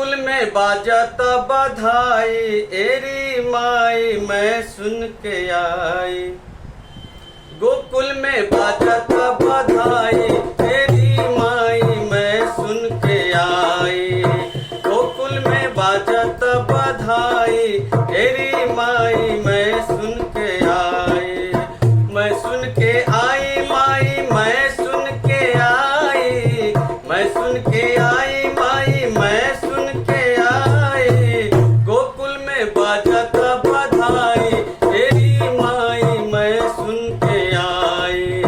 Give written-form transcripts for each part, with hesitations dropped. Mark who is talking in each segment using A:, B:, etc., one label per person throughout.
A: गोकुल में बाजाता बधाई, एरी माई मैं सुन के आई। गोकुल में बाजाता बधाई, एरी माई मैं सुन के आई। गोकुल में बाजाता बधाई, एरी माई मैं सुन के आई। मैं सुन के आई माई, मैं सुन के आई, मैं सुन के आई माई, मैं सुन के आई। गोकुल में बाजाता बधाई, एरी माई मैं सुन के आई।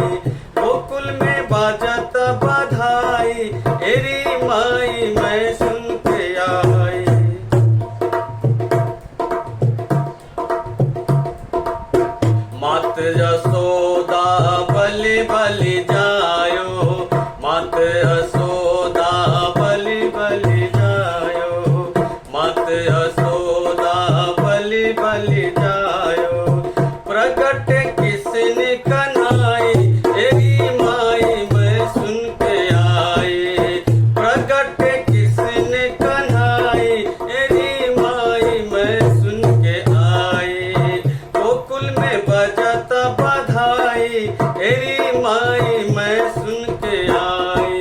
A: गोकुल में बाजाता बधाई, एरी माई मैं सुन के आई। मात यशोदा बलि बलि जायो, मात यशोदा बलि बलि जायो, मात यशोदा बलि बलि जायो। प्रगट किसने कन्हाई, एरी माई मैं सुन के आई। प्रगट किसने कन्हाई, एरी माई मैं सुन के आई। गोकुल में बजाता बधाई, एरी माई मैं सुन के आई।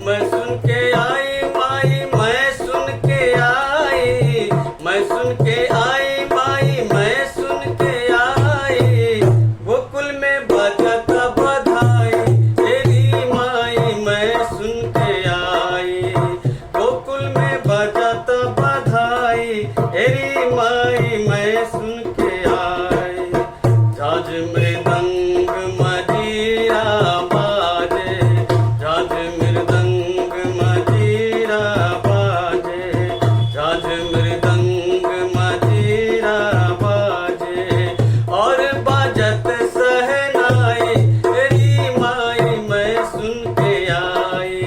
A: मैं सुन के आई माई, मैं सुन के आई, मैं सुन के आई माई, मैं सुन के आई। गोकुल में बजाता बधाई, एरी माई मैं सुन के आई। गोकुल में बजाता बधाई, एरी माई मैं सुन के आई। झांझ मृदंग मजीरा बाजे, झांझ मृदंग मजीरा बाजे, झांझ मृदंग मजीरा बाजे। और बाजत सहनाई, एरी माई मैं सुन के आई।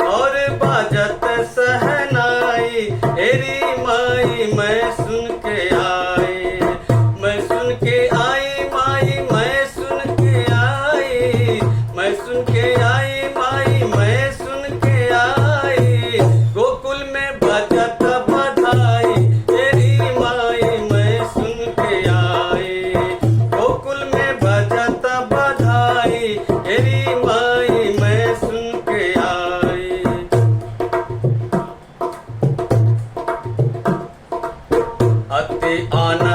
A: और बाजत सहनाई, एरी माई मैं सुन के आई। मैं सुन के आई माई, मैं सुन के आई, मैं सुन के आई माई, मैं सुन के आई। गोकुल में बजाता बधाई, एरी माई मैं सुन के आई। गोकुल में बजाता बधाई, एरी माई मैं सुन के आई। अति आनंद